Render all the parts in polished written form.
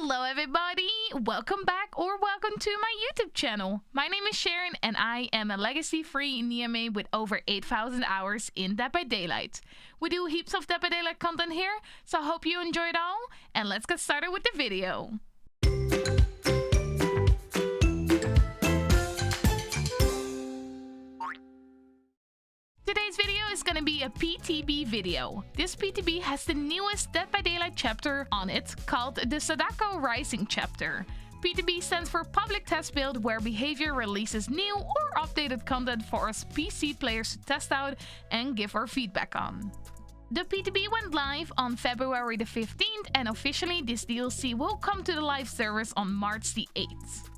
Hello everybody, welcome back or welcome to my YouTube channel. My name is Sharon and I am a legacy-free Niame with over 8,000 hours in Dead by Daylight. We do heaps of Dead by Daylight content here, so I hope you enjoy it all, and let's get started with the video. Today's video is gonna be a PTB video. This PTB has the newest Dead by Daylight chapter on it, called the Sadako Rising chapter. PTB stands for Public Test Build, where Behavior releases new or updated content for us PC players to test out and give our feedback on. The PTB went live on February the 15th, and officially this DLC will come to the live servers on March the 8th.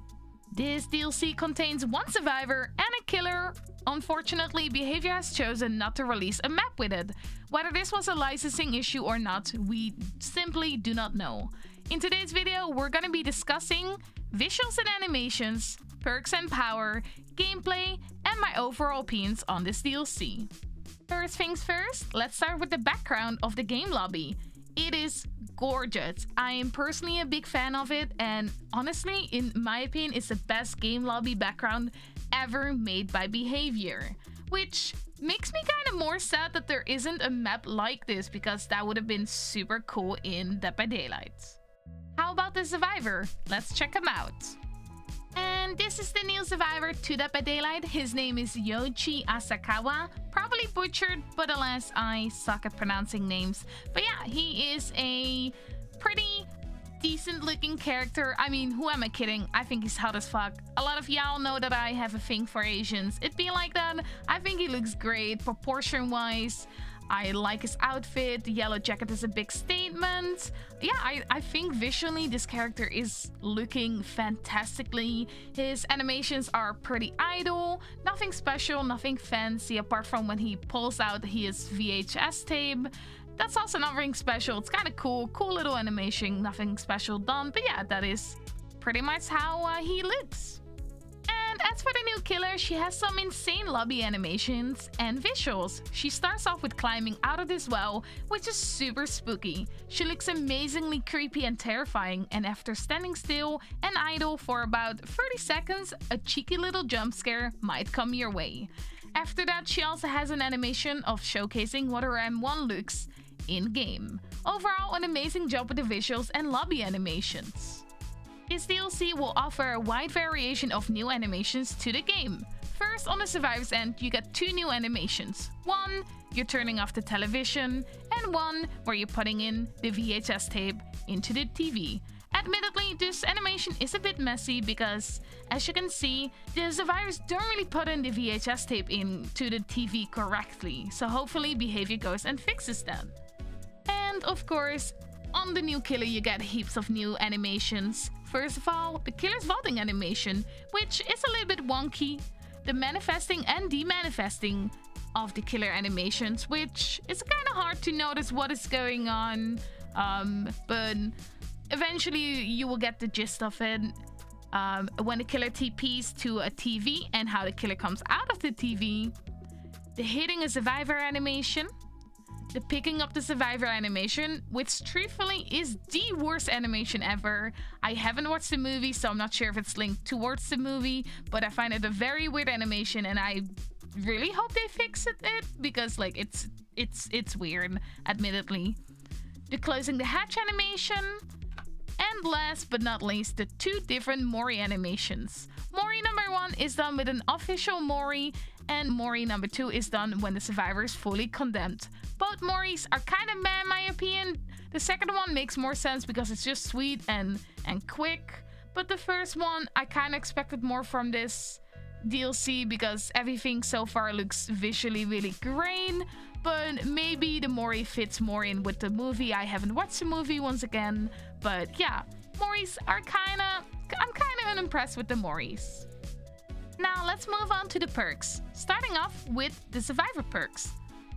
This DLC contains one survivor and a killer. Unfortunately, Behavior has chosen not to release a map with it. Whether this was a licensing issue or not, we simply do not know. In today's video, we're gonna be discussing visuals and animations, perks and power, gameplay, and my overall opinions on this DLC. First things first, let's start with the background of the game lobby. It is gorgeous. I am personally a big fan of it, and honestly, in my opinion, it's the best game lobby background ever made by Behavior, which makes me kind of more sad that there isn't a map like this, because that would have been super cool in Dead by Daylight. How about the survivor? Let's check him out. And this is the new survivor to Dead by Daylight. His name is Yoichi Asakawa. Probably butchered, but alas, I suck at pronouncing names. But yeah, he is a pretty decent looking character. I mean, who am I kidding? I think he's hot as fuck. A lot of y'all know that I have a thing for Asians. It'd be like that. I think he looks great proportion wise. I like his outfit. The yellow jacket is a big statement. Yeah, I think visually this character is looking fantastically. His animations are pretty idle. Nothing special, nothing fancy, apart from when he pulls out his VHS tape. That's also nothing special. It's kind of cool. Cool little animation. Nothing special done. But yeah, that is pretty much how he looks. And as for the new killer, she has some insane lobby animations and visuals. She starts off with climbing out of this well, which is super spooky. She looks amazingly creepy and terrifying, and after standing still and idle for about 30 seconds, a cheeky little jump scare might come your way. After that, she also has an animation of showcasing what her M1 looks in-game. Overall, an amazing job with the visuals and lobby animations. This DLC will offer a wide variation of new animations to the game. First, on the survivor's end, you get two new animations. One, you're turning off the television, and one where you're putting in the VHS tape into the TV. Admittedly, this animation is a bit messy because, as you can see, the survivors don't really put in the VHS tape into the TV correctly, so hopefully Behavior goes and fixes that. And of course, on the new killer you get heaps of new animations. First of all, the killer's vaulting animation, which is a little bit wonky. The manifesting and demanifesting of the killer animations, which is kind of hard to notice what is going on, but eventually you will get the gist of it. When the killer TPs to a TV and how the killer comes out of the TV. The hitting a survivor animation. The picking up the survivor animation, which truthfully is the worst animation ever. I haven't watched the movie, so I'm not sure if it's linked towards the movie, but I find it a very weird animation, and I really hope they fix it because like it's weird, admittedly. The closing the hatch animation. And last but not least, the two different Mori animations. Mori number 1 is done with an official Mori, and Mori number 2 is done when the survivor is fully condemned. Both Moris are kind of meh in my opinion. The second one makes more sense because it's just sweet and quick. But the first one, I kind of expected more from this DLC because everything so far looks visually really great. But maybe the Mori fits more in with the movie. I haven't watched the movie once again. But yeah, Moris are I'm kind of unimpressed with the Moris. Now let's move on to the perks. Starting off with the survivor perks.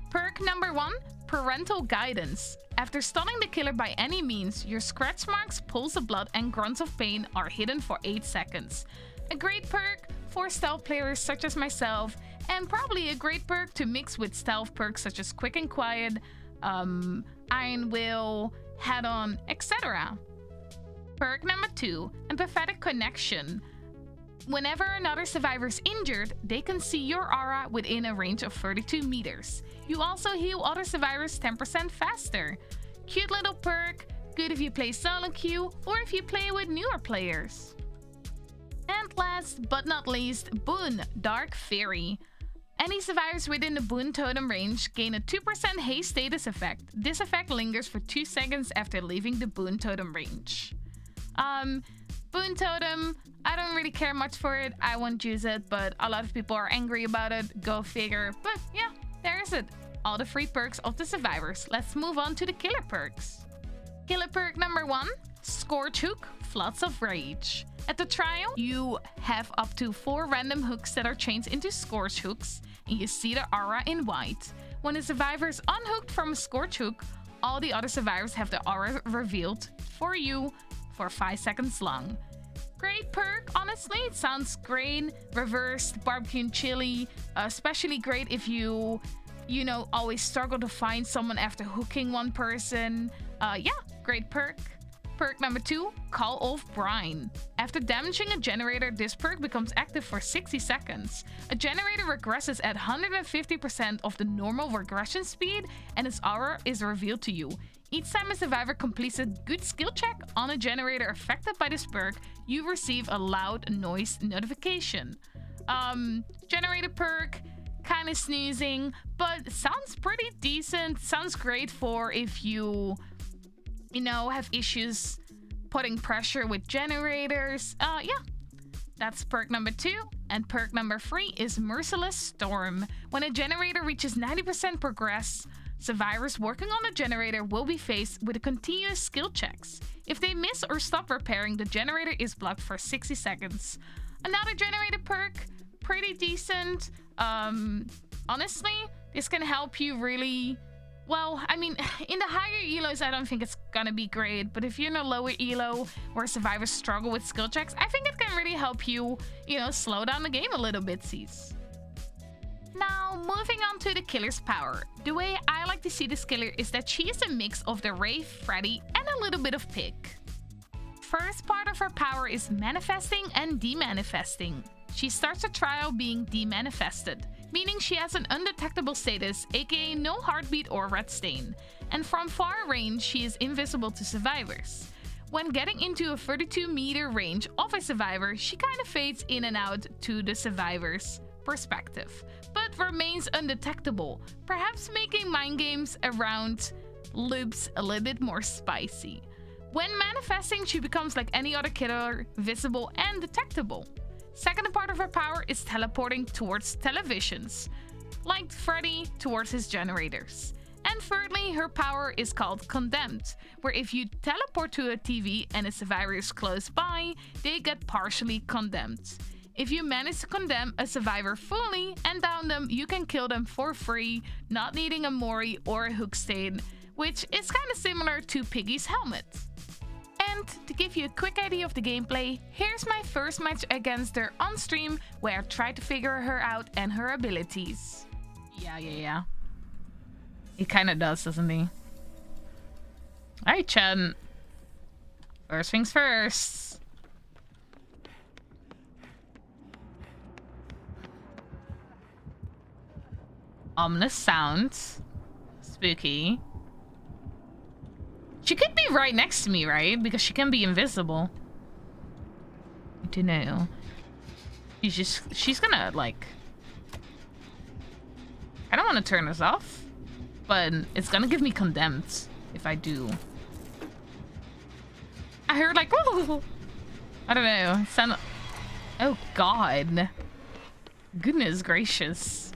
Perk number 1, parental guidance. After stunning the killer by any means, your scratch marks, pools of blood, and grunts of pain are hidden for 8 seconds. A great perk for stealth players such as myself, and probably a great perk to mix with stealth perks such as Quick and Quiet, Iron Will, Head On, etc. Perk number 2, Empathetic Connection. Whenever another survivor is injured, they can see your aura within a range of 32 meters. You also heal other survivors 10% faster. Cute little perk, good if you play solo queue or if you play with newer players. And last but not least, Boon, Dark Fairy. Any survivors within the Boon totem range gain a 2% haste status effect. This effect lingers for 2 seconds after leaving the Boon totem range. Boon totem, I don't really care much for it. I won't use it, but a lot of people are angry about it. Go figure. But yeah, there is it. All the free perks of the survivors. Let's move on to the killer perks. Killer perk number 1, Scorch Hook, Floods of Rage. At the trial, you have up to 4 random hooks that are changed into Scorch Hooks, and you see the aura in white. When a survivor is unhooked from a Scorch Hook, all the other survivors have the aura revealed for you for 5 seconds long. Great perk, honestly. It sounds great. Reversed barbecue and chili, especially great if you know, always struggle to find someone after hooking one person. Yeah, great perk. Perk number 2, Call of Brine. After damaging a generator, this perk becomes active for 60 seconds. A generator regresses at 150% of the normal regression speed, and its aura is revealed to you. Each time a survivor completes a good skill check on a generator affected by this perk, you receive a loud noise notification. Generator perk, kind of snoozing, but sounds pretty decent. Sounds great for if you know, have issues putting pressure with generators. Yeah, that's perk number 2. And perk number 3 is Merciless Storm. When a generator reaches 90% progress, survivors working on the generator will be faced with continuous skill checks. If they miss or stop repairing, the generator is blocked for 60 seconds. Another generator perk, pretty decent. Honestly, this can help you really... Well, I mean, in the higher elos, I don't think it's gonna be great, but if you're in a lower elo where survivors struggle with skill checks, I think it can really help you, you know, slow down the game a little bit, sis. Now, moving on to the killer's power. The way I like to see this killer is that she is a mix of the Wraith, Freddy, and a little bit of Pig. First part of her power is manifesting and demanifesting. She starts the trial being demanifested, meaning she has an undetectable status, aka no heartbeat or red stain, and from far range she is invisible to survivors. When getting into a 32-meter range of a survivor, she kind of fades in and out to the survivor's perspective, but remains undetectable, perhaps making mind games around loops a little bit more spicy. When manifesting, she becomes like any other killer, visible and detectable. Second part of her power is teleporting towards televisions, like Freddy towards his generators. And thirdly, her power is called Condemned, where if you teleport to a TV and a survivor is close by, they get partially condemned. If you manage to condemn a survivor fully and down them, you can kill them for free, not needing a Mori or a hook stain, which is kind of similar to Piggy's helmet. And to give you a quick idea of the gameplay, here's my first match against her on stream, where I tried to figure her out and her abilities. Yeah. He kinda does, doesn't he? Alright, Chen. First things first. Ominous sounds. Spooky. She could be right next to me, right? Because she can be invisible. I don't know. She's gonna, like... I don't want to turn this off, but it's gonna give me condemned if I do. I heard like... I don't know. Sound... Oh, God. Goodness gracious.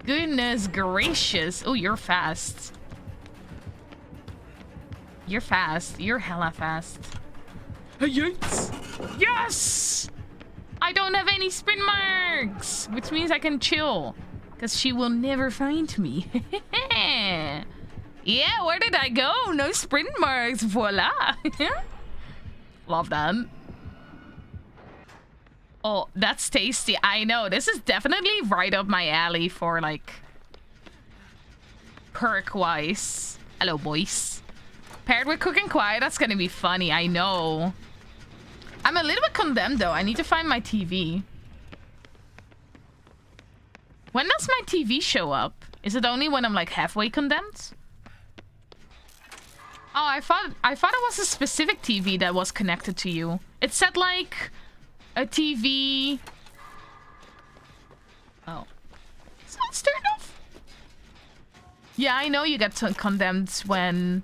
Goodness gracious. Oh, you're fast. You're fast. You're hella fast. Yes! Yes! I don't have any sprint marks! Which means I can chill. Because she will never find me. Yeah, where did I go? No sprint marks. Voila. Love that. Oh, that's tasty. I know. This is definitely right up my alley for, like, perk-wise. Hello, boys. Paired with cooking quiet, that's gonna be funny, I know. I'm a little bit condemned though. I need to find my TV. When does my TV show up? Is it only when I'm like halfway condemned? Oh, I thought it was a specific TV that was connected to you. It said like a TV. Oh. So it's turned off. Yeah, I know you get condemned when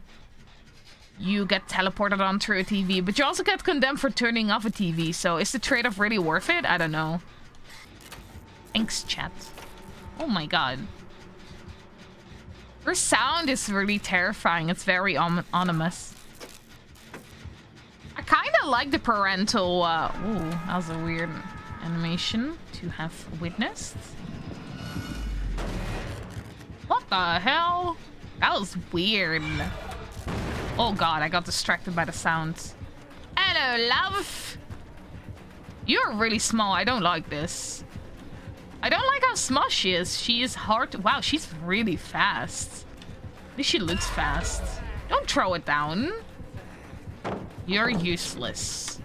you get teleported onto a TV, but you also get condemned for turning off a TV. So is the trade-off really worth it? I don't know. Thanks, chat. Oh my god. Her sound is really terrifying. It's very ominous. I kind of like the parental... ooh, that was a weird animation to have witnessed. What the hell? That was weird. Oh god, I got distracted by the sound. Hello, love. You're really small. I don't like this. I don't like how small she is. She is hard to... Wow, she's really fast. At least she looks fast. Don't throw it down. You're useless.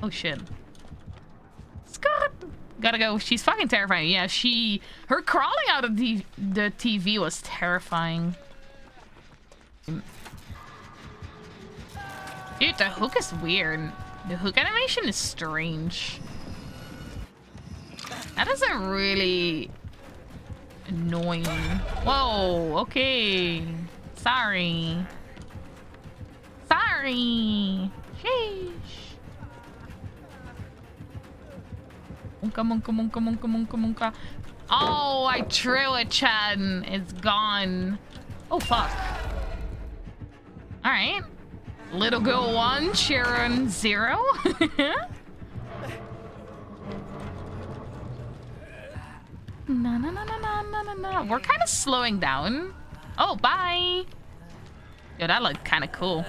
Oh shit. Scott! Gotta go. She's fucking terrifying. Yeah, her crawling out of the TV was terrifying. Dude, the hook is weird. The hook animation is strange. That is a really annoying. Whoa, okay. Sorry. Sorry. Sheesh. Monka, monka, monka, monka, monka, monka. Oh, I threw it, Chad. It's gone. Oh, fuck. Alright. Little girl 1, Sharon 0. Na na na na na na na na. We're kind of slowing down. Oh, bye. Yo, that looked kind of cool.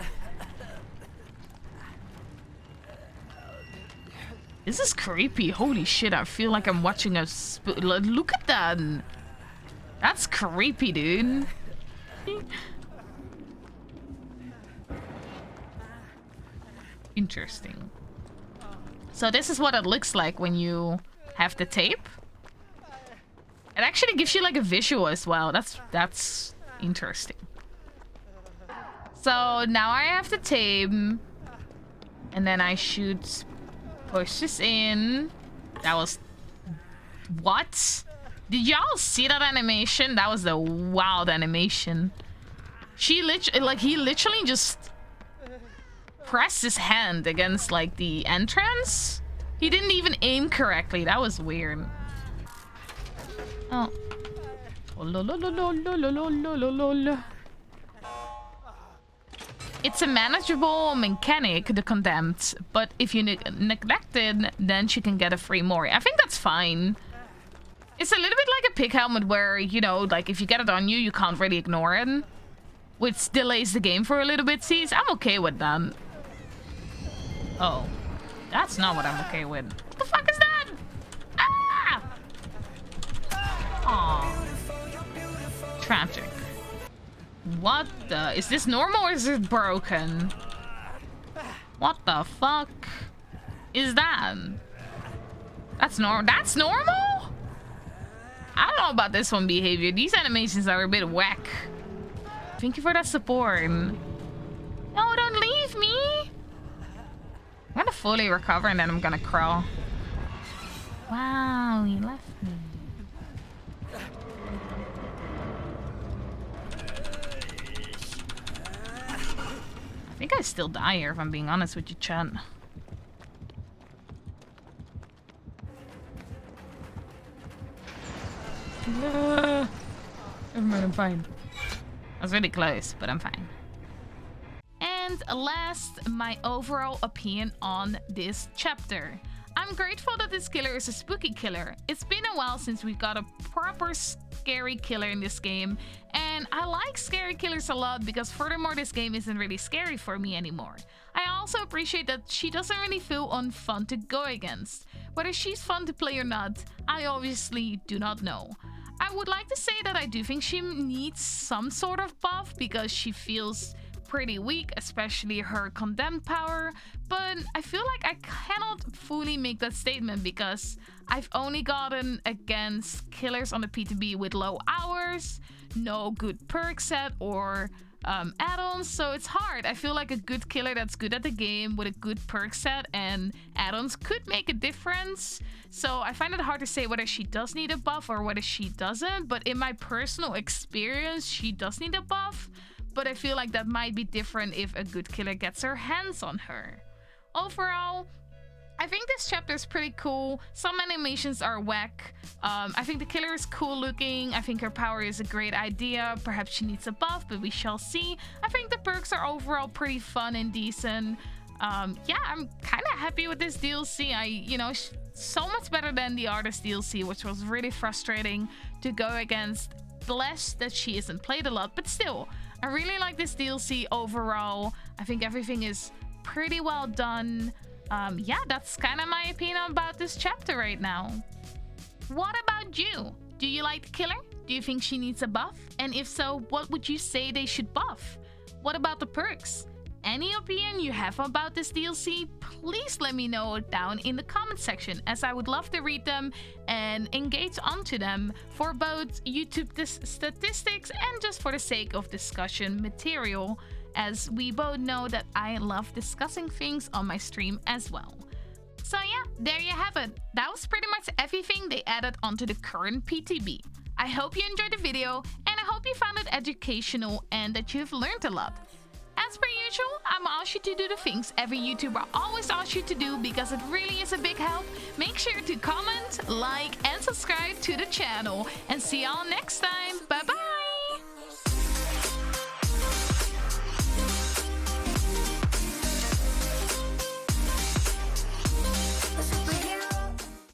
This is creepy. Holy shit, I feel like I'm watching a look at that. That's creepy, dude. Interesting. So this is what it looks like when you have the tape. It actually gives you like a visual as well. That's interesting. So now I have the tape. And then I should push this in. That was... What? Did y'all see that animation? That was a wild animation. He literally just pressed his hand against like the entrance. He didn't even aim correctly. That was weird. Oh. It's a manageable mechanic, the condemned, but if you neglect it, then she can get a free Mori. I think that's fine. It's a little bit like a pig helmet where, you know, like if you get it on you, you can't really ignore it, which delays the game for a little bit. See, I'm okay with that. Oh, that's not what I'm okay with. What the fuck is that? Ah! Aw. Tragic. What the? Is this normal or is it broken? What the fuck is that? That's normal. That's normal? I don't know about this one behavior. These animations are a bit whack. Thank you for that support. No, don't leave me. I'm gonna fully recover and then I'm gonna crawl. Wow, you left me. I think I still die here if I'm being honest with you, chat. Never mind, I'm fine. I was really close, but I'm fine. And last, my overall opinion on this chapter. I'm grateful that this killer is a spooky killer. It's been a while since we've got a proper scary killer in this game, and I like scary killers a lot because furthermore this game isn't really scary for me anymore. I also appreciate that she doesn't really feel unfun to go against. Whether she's fun to play or not, I obviously do not know. I would like to say that I do think she needs some sort of buff because she feels pretty weak, especially her condemned power, but I feel like I cannot fully make that statement because I've only gotten against killers on the PTB with low hours, no good perk set or add-ons, so it's hard. I feel like a good killer that's good at the game with a good perk set and add-ons could make a difference. So I find it hard to say whether she does need a buff or whether she doesn't, but in my personal experience, she does need a buff. But I feel like that might be different if a good killer gets her hands on her. Overall, I think this chapter is pretty cool. Some animations are whack. I think the killer is cool looking. I think her power is a great idea. Perhaps she needs a buff, but we shall see. I think the perks are overall pretty fun and decent. Yeah, I'm kind of happy with this DLC. So much better than the Artist DLC, which was really frustrating to go against. Bless that she isn't played a lot, but still, I really like this DLC overall. I think everything is pretty well done. Yeah, that's kind of my opinion about this chapter right now. What about you? Do you like the killer? Do you think she needs a buff? And if so, what would you say they should buff? What about the perks? Any opinion you have about this DLC, please let me know down in the comment section, as I would love to read them and engage onto them for both YouTube statistics and just for the sake of discussion material, as we both know that I love discussing things on my stream as well. So yeah, there you have it. That was pretty much everything they added onto the current PTB. I hope you enjoyed the video and I hope you found it educational and that you've learned a lot. As per usual, I'm gonna ask you to do the things every YouTuber always asks you to do because it really is a big help. Make sure to comment, like, and subscribe to the channel. And see y'all next time. Bye bye!